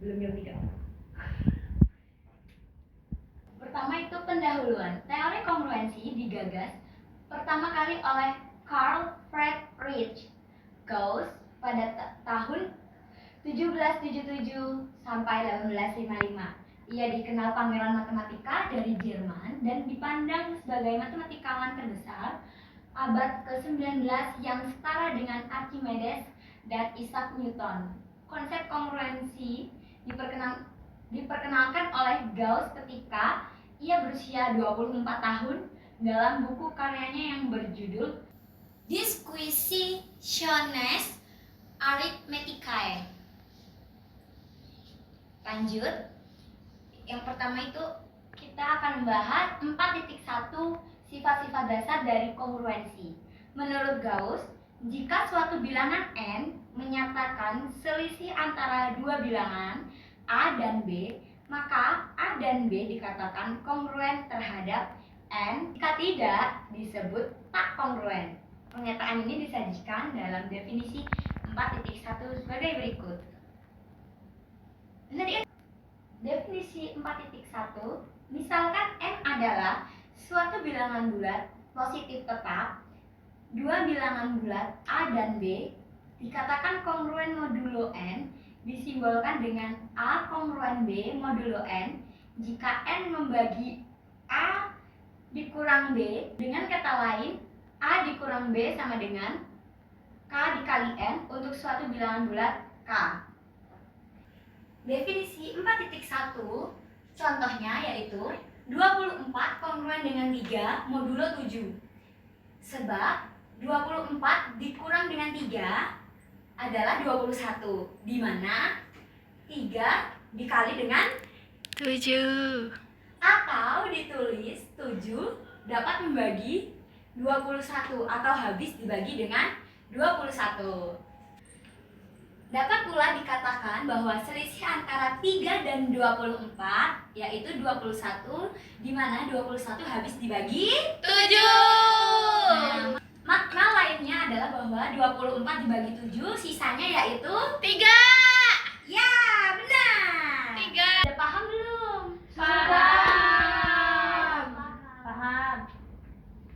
belum jam 3. Pertama itu pendahuluan. Teori kongruensi digagas pertama kali oleh Carl Friedrich Gauss pada tahun 1777 sampai 1855. Ia dikenal pangeran matematika dari Jerman dan dipandang sebagai matematikawan terbesar abad ke-19 yang setara dengan Archimedes dan Isaac Newton. Konsep kongruensi diperkenalkan oleh Gauss ketika ia berusia 24 tahun dalam buku karyanya yang berjudul Disquisitiones Arithmeticae. Lanjut, yang pertama itu kita akan membahas 4.1 sifat-sifat dasar dari kongruensi. Menurut Gauss, jika suatu bilangan n menyatakan selisih antara dua bilangan a dan b, maka a dan b dikatakan kongruen terhadap n. Jika tidak, disebut tak kongruen. Pernyataan ini disajikan dalam definisi 4.1 sebagai berikut. Definisi 4.1, misalkan n adalah suatu bilangan bulat positif tetap, dua bilangan bulat a dan b dikatakan kongruen modulo n, disimbolkan dengan a kongruen b modulo n jika n membagi a dikurang b. Dengan kata lain, a dikurang b sama dengan k dikali n untuk suatu bilangan bulat k. Definisi 4.1 contohnya yaitu 24 kongruen dengan 3 modulo 7. Sebab 24 dikurang dengan 3 adalah 21, di mana 3 dikali dengan 7. Atau ditulis 7 dapat membagi 21 atau habis dibagi dengan 21. Dapat pula dikatakan bahwa selisih antara 3 dan 24 yaitu 21, di mana 21 habis dibagi 7. Makna lainnya adalah bahwa 24 dibagi 7 sisanya yaitu 3. Ya, benar. 3. Sudah paham belum? Paham. Paham.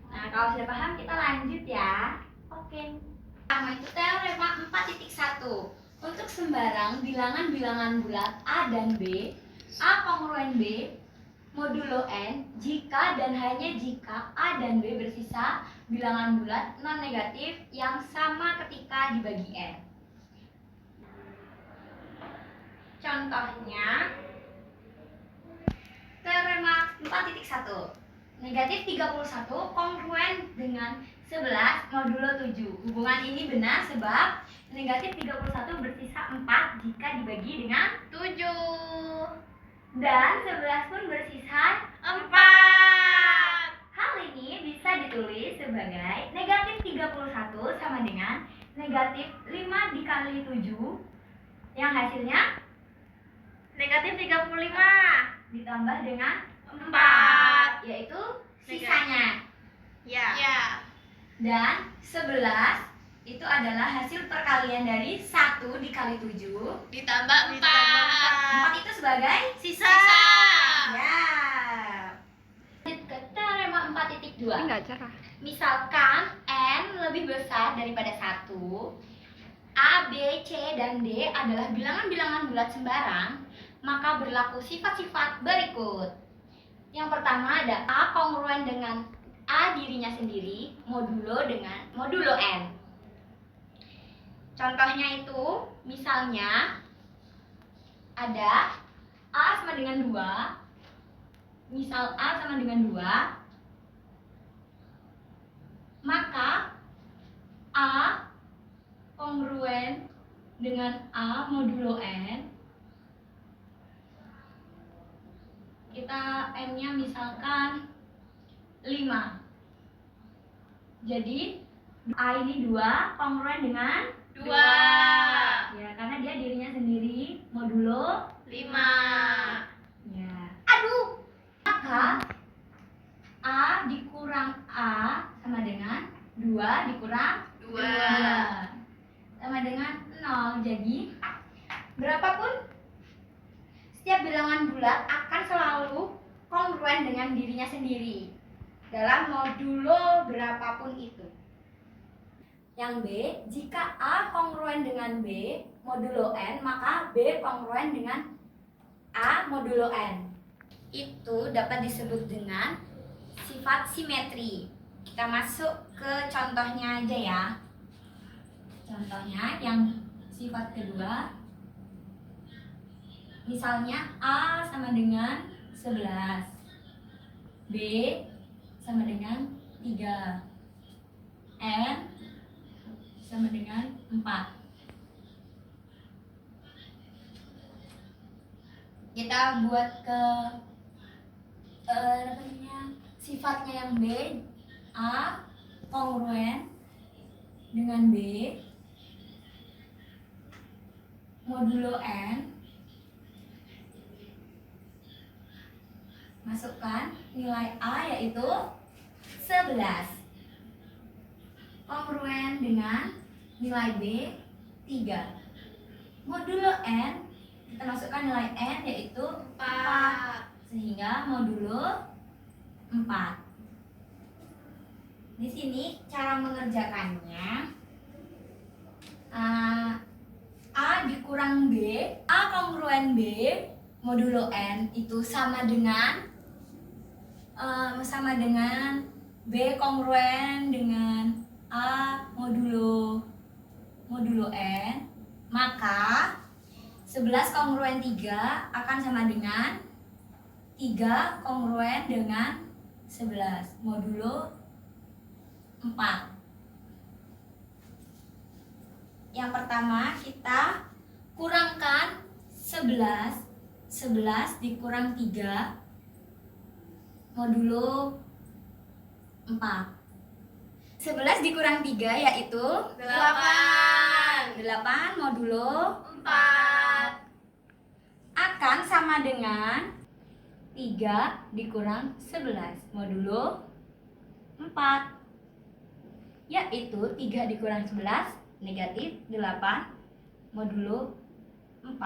Nah, kalau sudah paham kita lanjut ya. Oke. Pertama itu teorema 4.1. Untuk sembarang bilangan-bilangan bulat a dan b, a kongruen b modulo n jika dan hanya jika a dan b bersisa bilangan bulat non negatif yang sama ketika dibagi n. Contohnya teorema 4.1. Negatif 31 kongruen dengan 11 modulo 7. Hubungan ini benar sebab negatif 31 bersisa 4 jika dibagi dengan 7. Dan 11 pun bersisa 4. Hal ini bisa ditulis sebagai negatif 31 sama dengan negatif 5 dikali 7 yang hasilnya Negatif 35 ditambah dengan 4, yaitu sisanya. Ya. Dan 11 itu adalah hasil perkalian dari 1 dikali 7 Ditambah 4. 4 itu sebagai Sisa. ya. Lanjut ke teorema 4.2. Enggak cerah. Misalkan n lebih besar daripada 1, a, b, c, dan d adalah bilangan-bilangan bulat sembarang, maka berlaku sifat-sifat berikut. Yang pertama ada a kongruen dengan a dirinya sendiri modulo dengan modulo n. Contohnya itu misalnya ada a sama dengan 2. Misal a sama dengan 2, maka a kongruen dengan a modulo n. Kita n-nya misalkan 5. Jadi a ini 2 kongruen dengan 2. ya, karena dia dirinya sendiri modulo 5. ya. Aduh. Maka a dikurang a sama dengan 2 dikurang 2. sama dengan 0. Jadi berapapun bilangan bulat akan selalu kongruen dengan dirinya sendiri dalam modulo berapapun itu. Yang B, jika A kongruen dengan B modulo N, maka B kongruen dengan A modulo N. Itu dapat disebut dengan sifat simetri. Kita masuk ke contohnya aja ya. Contohnya yang sifat kedua. Misalnya A sama dengan 11, B sama dengan 3, N sama dengan 4. Kita buat ke sifatnya yang B. A kongruen dengan B modulo N. Masukkan nilai A yaitu 11 kongruen dengan nilai B 3. Modulo N, kita masukkan nilai N yaitu 4, sehingga modulo 4. Di sini cara mengerjakannya, A dikurang B, A kongruen B modulo N itu sama dengan B kongruen dengan A modulo N, maka 11 kongruen 3 akan sama dengan 3 kongruen dengan 11 modulo 4. Yang pertama kita kurangkan 11 dikurang 3 modulo 4. 11 dikurang 3 yaitu 8 modulo 4 akan sama dengan 3 dikurang 11 modulo 4, yaitu 3 dikurang 11 negatif 8 modulo 4.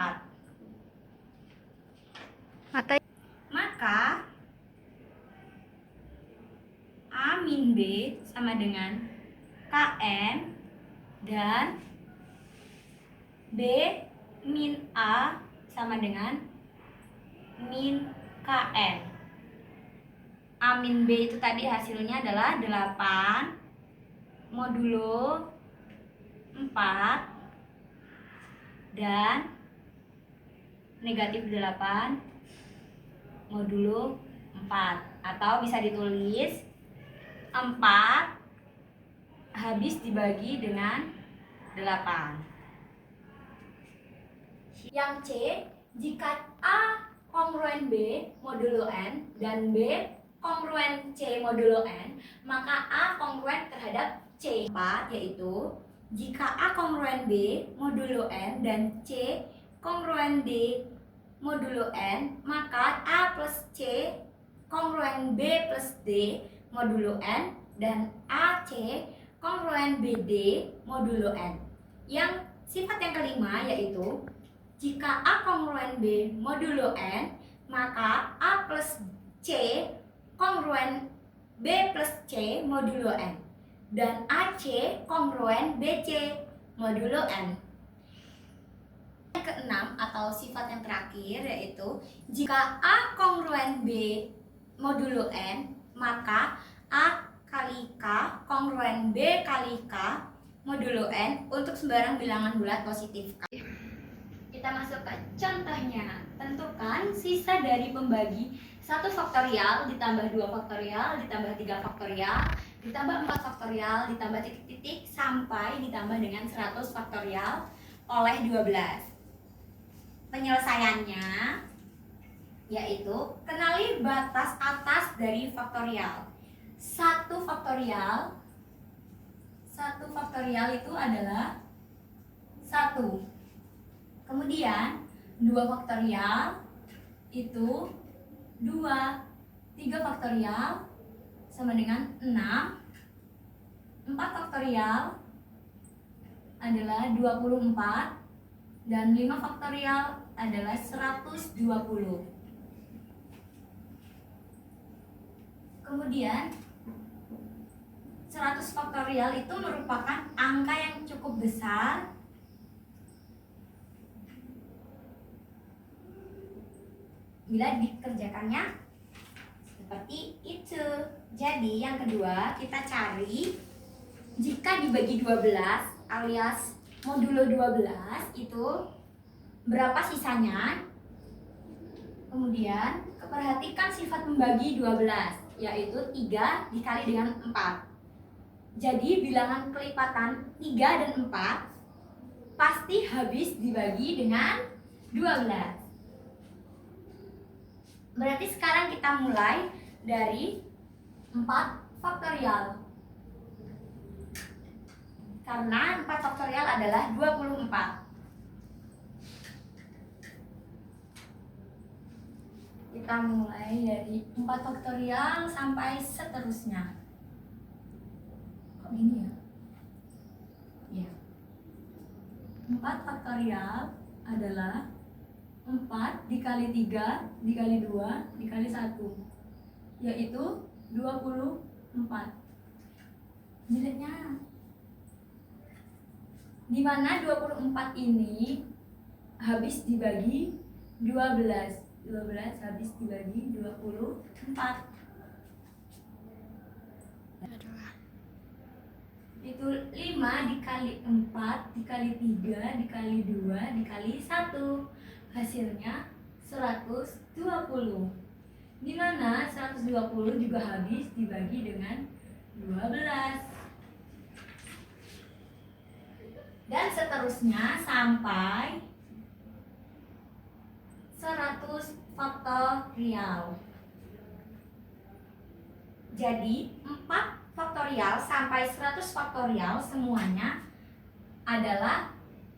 Maka A min B sama dengan KN dan B min A sama dengan min KN. A min B itu tadi hasilnya adalah 8 modulo 4 dan negatif 8 modulo 4, atau bisa ditulis 4 habis dibagi dengan 8. Yang C, jika A kongruen B modulo N dan B kongruen C modulo N, maka A kongruen terhadap C, yaitu jika A kongruen B modulo N dan C kongruen D modulo N, maka A plus C kongruen B plus D modulo N dan AC kongruen BD modulo N. Yang sifat yang kelima yaitu jika A kongruen B modulo N, maka A plus C kongruen B plus C modulo N dan AC kongruen BC modulo N. Yang keenam atau sifat yang terakhir yaitu jika A kongruen B modulo N, maka A kali K kongruen B kali K modulo N untuk sembarang bilangan bulat positif K. Kita masuk ke contohnya. Tentukan sisa dari pembagi 1 faktorial ditambah 2 faktorial ditambah 3 faktorial ditambah 4 faktorial ditambah titik-titik sampai ditambah dengan 100 faktorial oleh 12. Penyelesaiannya yaitu kenali batas atas dari faktorial. 1 faktorial itu adalah 1. Kemudian 2 faktorial itu 2. 3 faktorial sama dengan 6. 4 faktorial adalah 24 dan 5 faktorial adalah 120. Kemudian 100 faktorial itu merupakan angka yang cukup besar bila dikerjakannya seperti itu. Jadi yang kedua kita cari jika dibagi 12 alias modulo 12 itu berapa sisanya. Kemudian perhatikan sifat membagi 12, yaitu 3 dikali dengan 4. Jadi bilangan kelipatan 3 dan 4 pasti habis dibagi dengan 12. Berarti sekarang kita mulai dari 4 faktorial. Karena 4 faktorial adalah 24. Kita mulai dari 4 faktorial sampai seterusnya. Kok gini ya? Ya. 4 faktorial adalah 4 dikali 3 dikali 2 dikali 1, yaitu 24. Jadinya dimana 24 ini habis dibagi 12 habis dibagi 24. Itu 5 dikali 4 dikali 3 dikali 2 dikali 1. Hasilnya 120. Dimana 120 juga habis dibagi dengan 12. Dan seterusnya sampai 100 faktorial. Jadi 4 faktorial sampai 100 faktorial semuanya adalah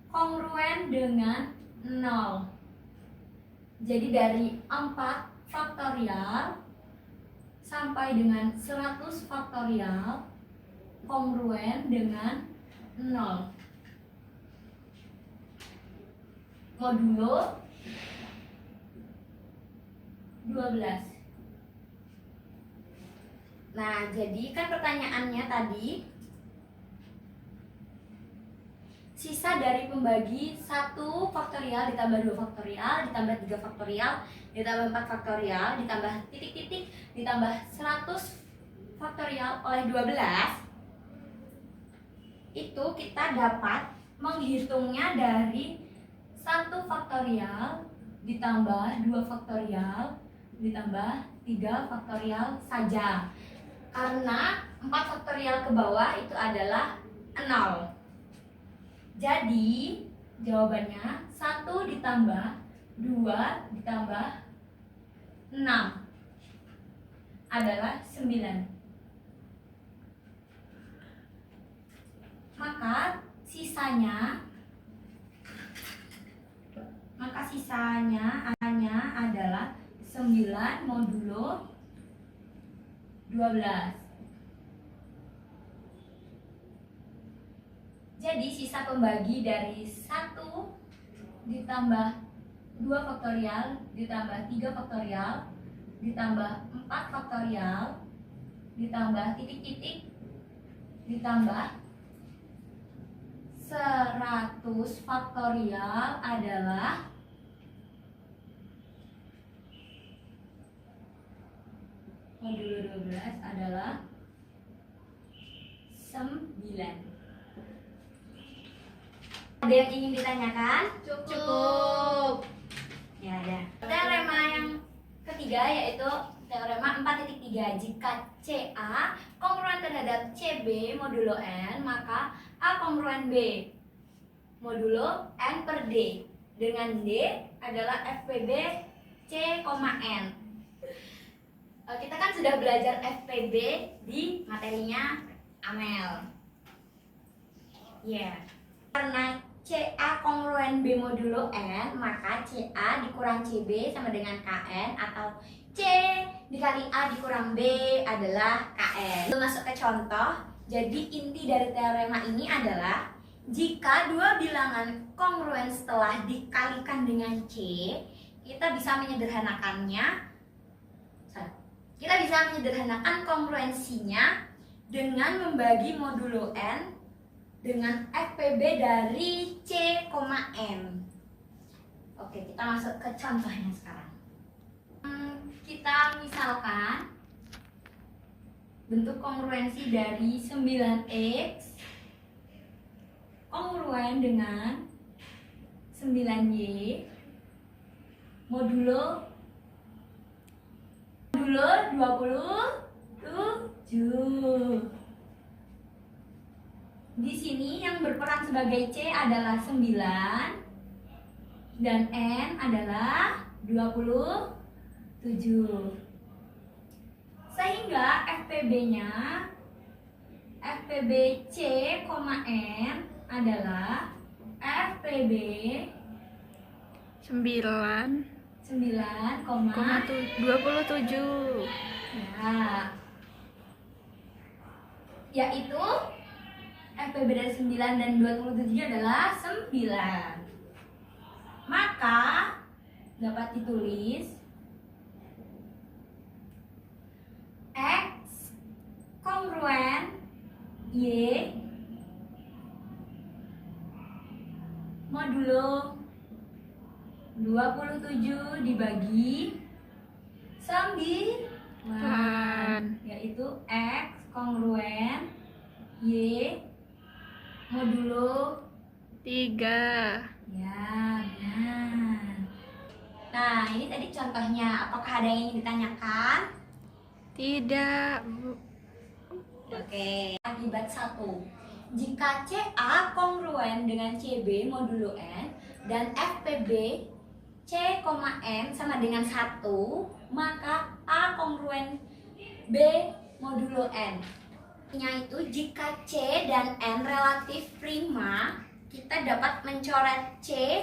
kongruen dengan 0. Jadi dari 4 faktorial sampai dengan 100 faktorial kongruen dengan 0. Modulo 12. Nah, jadi kan pertanyaannya tadi sisa dari pembagi 1 faktorial ditambah 2 faktorial ditambah 3 faktorial ditambah 4 faktorial ditambah titik-titik ditambah 100 faktorial oleh 12. Itu kita dapat menghitungnya dari 1 faktorial ditambah 2 faktorial ditambah 3 faktorial saja. Karena 4 faktorial ke bawah itu adalah 0. Jadi jawabannya 1 ditambah 2 ditambah 6 adalah 9. Maka sisanya hanya adalah 9 modulo 12. Jadi sisa pembagi dari 1 ditambah 2 faktorial ditambah 3 faktorial ditambah 4 faktorial ditambah titik-titik ditambah 100 faktorial adalah modulo 12 adalah 9. Ada yang ingin ditanyakan? Cukup. Ya, ada. Teorema yang ketiga yaitu teorema 4.3. Jika CA kongruen terhadap CB modulo N, maka A kongruen B modulo N per D dengan D adalah FPB C, N. Kita kan sudah belajar FPB di materinya Amel. Ya. Karena CA kongruen B modulo N, maka CA dikurang CB sama dengan KN, atau C dikali A dikurang B adalah KN. Masuk ke contoh. Jadi inti dari teorema ini adalah Jika dua bilangan kongruen setelah dikalikan dengan C, kita bisa menyederhanakannya. Kita bisa menyederhanakan kongruensinya dengan membagi modulo N dengan FPB dari C, N. Oke, kita masuk ke contohnya sekarang. Kita misalkan bentuk kongruensi dari 9X kongruen dengan 9Y modulo 27. Di sini yang berperan sebagai C adalah 9 dan N adalah 27. Sehingga FPB-nya FPB C, N adalah FPB 9,27. Ya, yaitu FPB dari 9 dan 27 adalah 9. Maka dapat ditulis X kongruen Y modulo 27 dibagi 9, yaitu X kongruen Y modulo 3. ya, benar. Nah, ini tadi contohnya. Apakah ada yang ingin ditanyakan? Tidak. Oke, akibat 1. Jika CA kongruen dengan CB modulo N dan FPB C, N sama dengan 1, maka A kongruen B modulo N. Nya itu jika C dan N relatif prima, kita dapat mencoret C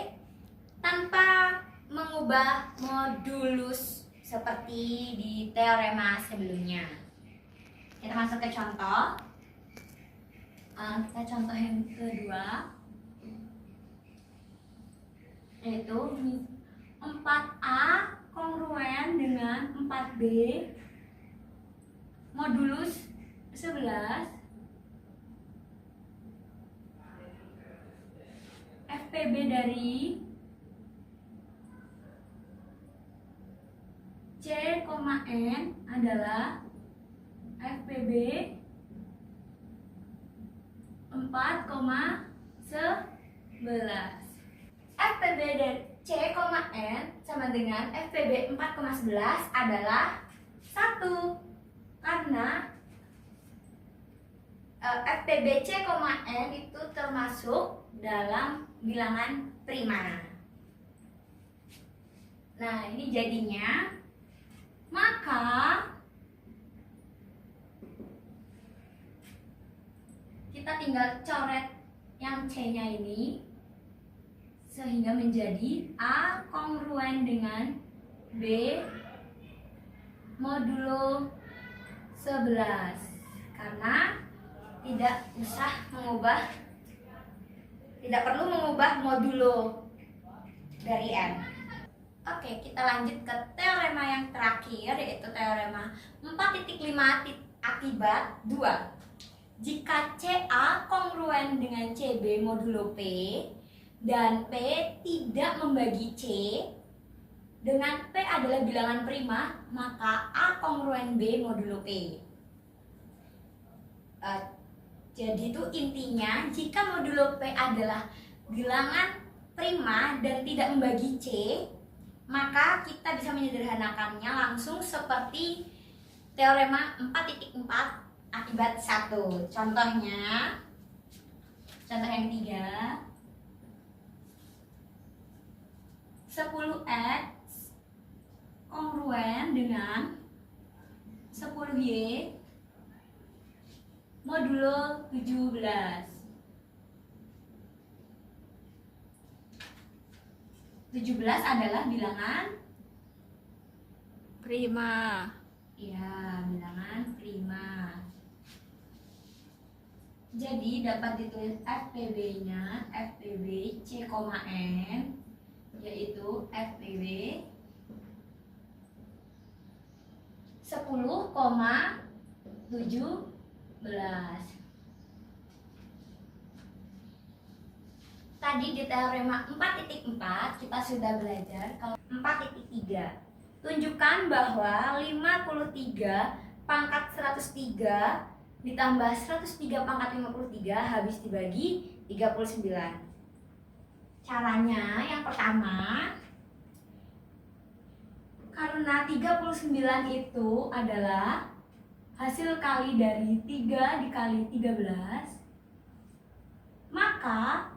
tanpa mengubah modulus seperti di teorema sebelumnya. Kita masuk ke contoh. Kita contoh yang kedua, yaitu 4A kongruen dengan 4B modulus 11. FPB dari C, N adalah FPB 4,11. FPB dari C, N sama dengan FPB 4,11 adalah 1, karena FPB C, N itu termasuk dalam bilangan prima. Nah, ini jadinya, maka kita tinggal coret yang C-nya ini sehingga menjadi A kongruen dengan B modulo 11, karena tidak perlu mengubah modulo dari N. Oke, kita lanjut ke teorema yang terakhir, yaitu teorema 4.5 akibat 2. Jika CA kongruen dengan CB modulo P dan P tidak membagi C dengan P adalah bilangan prima, maka A kongruen B modulo P. Jadi itu intinya, jika modulo P adalah bilangan prima dan tidak membagi C, maka kita bisa menyederhanakannya langsung seperti teorema 4.4 akibat 1. Contohnya, contoh yang ketiga, 10X kongruen dengan 10Y modulo 17. 17 adalah bilangan Prima. ya, bilangan prima. Jadi dapat ditulis FPB-nya, FPB C, N, yaitu FPB 10,17. Tadi di teorema 4.4 kita sudah belajar kalau 4.3. Tunjukkan bahwa 53 pangkat 103 ditambah 103 pangkat 53 habis dibagi 39. Caranya yang pertama, karena 39 itu adalah hasil kali dari 3 dikali 13, maka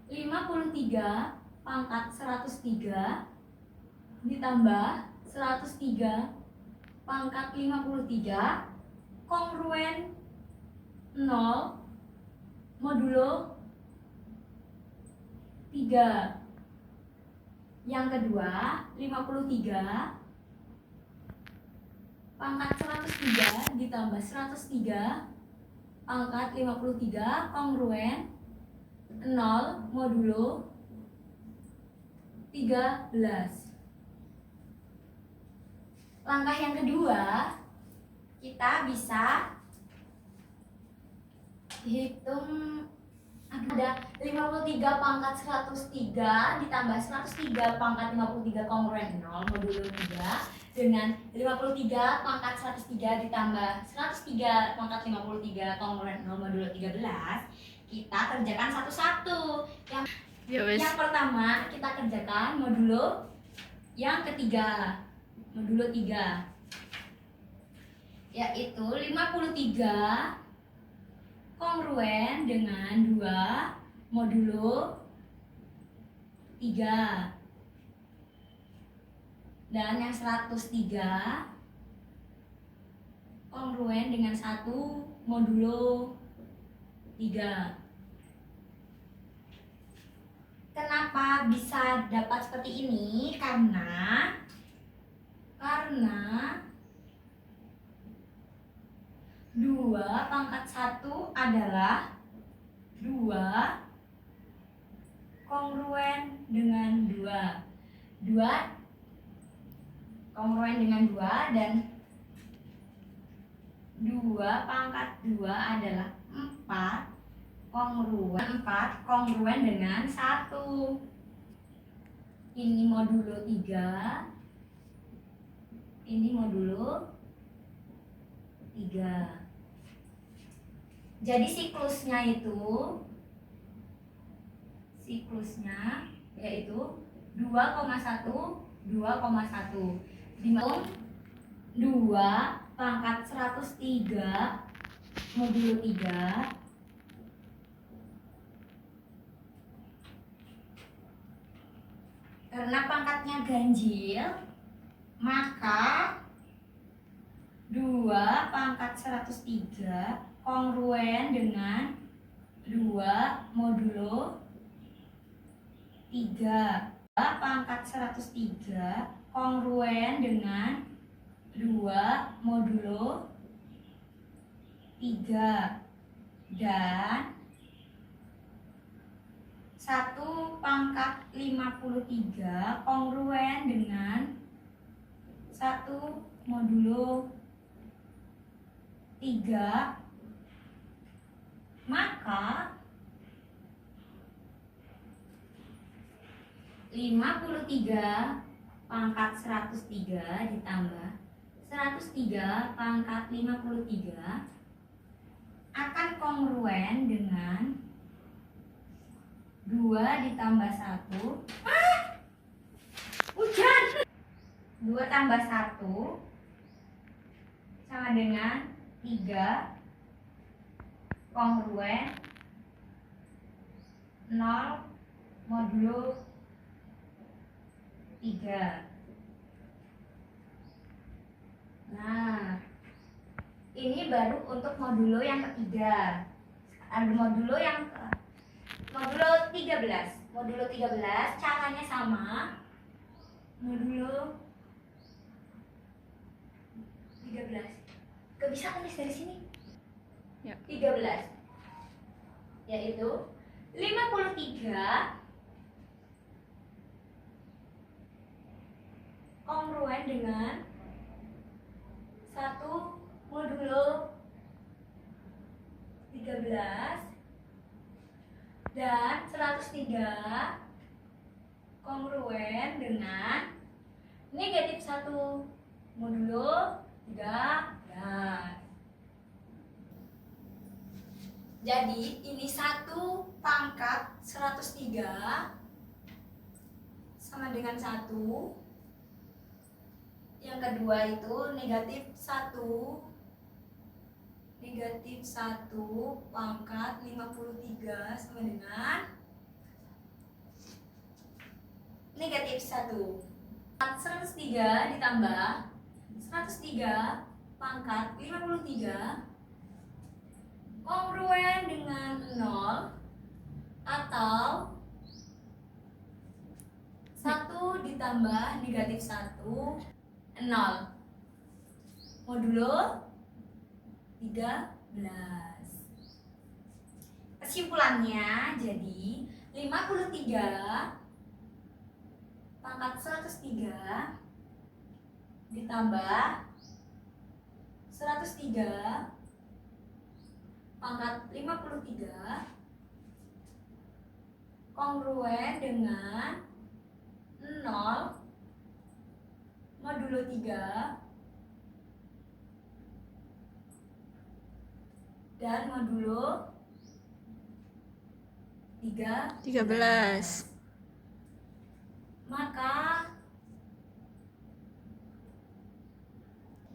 53 pangkat 103 ditambah 103 pangkat 53 kongruen 0 modulo 3. Yang kedua, 53 pangkat 103 ditambah 103 pangkat 53 kongruen 0 modulo 13. Langkah yang kedua, kita bisa hitung ada 53 pangkat 103 ditambah 103 pangkat 53 kongruen 0 modulo 3 dengan 53 pangkat 103 ditambah 103 pangkat 53 kongruen 0 modulo 13. Kita kerjakan satu-satu. Yang pertama kita kerjakan modulo yang ketiga, modulo 3, yaitu 53 kongruen dengan 2 modulo 3. Dan yang 103 kongruen dengan 1 modulo 3. Kenapa bisa dapat seperti ini? Karena 2 pangkat 1 adalah 2 kongruen dengan 2. 2 kongruen dengan 2 dan 2 pangkat 2 adalah 4 kongruen dengan 1. Ini modulo 3, ini modulo 3. Jadi siklusnya yaitu 2,1 2,1 dihitung 2 pangkat 103 modulo 3 karena pangkatnya ganjil, maka 2 pangkat 103 kongruen dengan 2 modulo 3. 2 pangkat 103 kongruen dengan 2 modulo 3. Dan 1 pangkat 53 kongruen dengan 1 modulo 3, maka 53 pangkat 103 ditambah 103 pangkat 53 akan kongruen dengan 2 ditambah 1. Hujan! 2 tambah 1 sama dengan 3 kongruen 0 modulo 3. Nah, ini baru untuk modulo yang ketiga. Ada modulo 13. Modulo 13 caranya sama. Modulo 13 Gak bisa tulis dari sini. Ya. 13. Yaitu 53 kongruen dengan 1 modulo 13 dan 103 kongruen dengan negatif 1 modulo 13. Jadi ini 1 pangkat 103 sama dengan 1. Yang kedua itu negatif 1 pangkat 53 sama dengan negatif 1. 103 ditambah 103 pangkat 53 kongruen dengan 0 atau 1 ditambah negatif 1 0 modulo 13. Kesimpulannya jadi 53 pangkat 103 ditambah 103 pangkat 53 kongruen dengan 0 modulo 3 dan modulo 13. Maka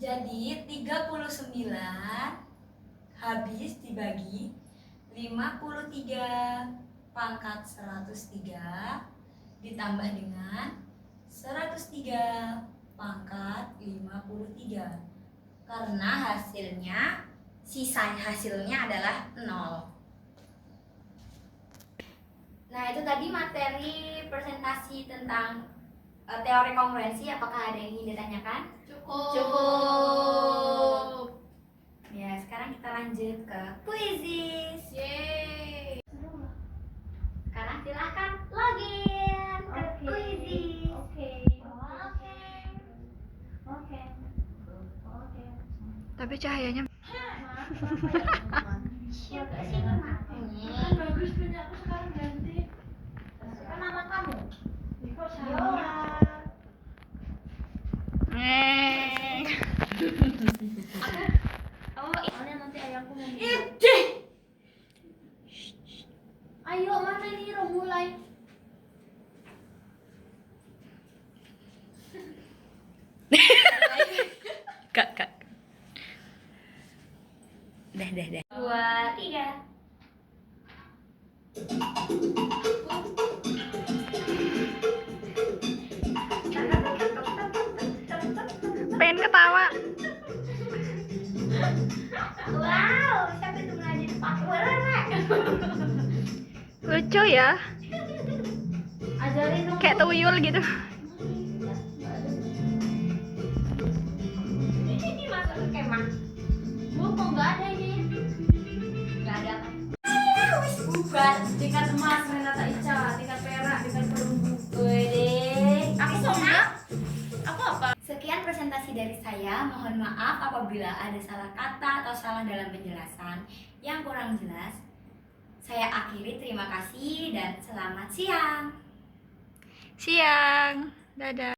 jadi 39 habis dibagi 53 pangkat 103 ditambah dengan 103 pangkat 53. Karena hasilnya adalah 0. Nah, itu tadi materi presentasi tentang teori kongruensi. Apakah ada yang ingin ditanyakan? Cukup. Ya, sekarang kita lanjut ke kuisis. Yeay. Sekarang silahkan login ke kuisis. Oke. Tapi cahayanya Siapa sih namanya? Bagus punya aku sekarang ganti. Kan nama kamu. Kok Yola. Soalnya nanti ayahku mau Ide. Ayo mana ini udah mulai. Kak. Dah. 2, 3. pengen ketawa. Wow, siapa itu belajar pakai rek? Lucu ya, Ajarin dong. kayak tuyul gitu. Ini masuk ke kemah. Bu, kok nggak ada ini? Gak ada apa. Bukan tingkat emas Renata Ica, tingkat perak, tingkat perunggu. Wede. Aku sama. Aku apa? Sekian presentasi dari saya. Mohon maaf apabila ada salah kata atau salah dalam penjelasan yang kurang jelas. Saya akhiri, terima kasih dan selamat siang. Siang. Dadah.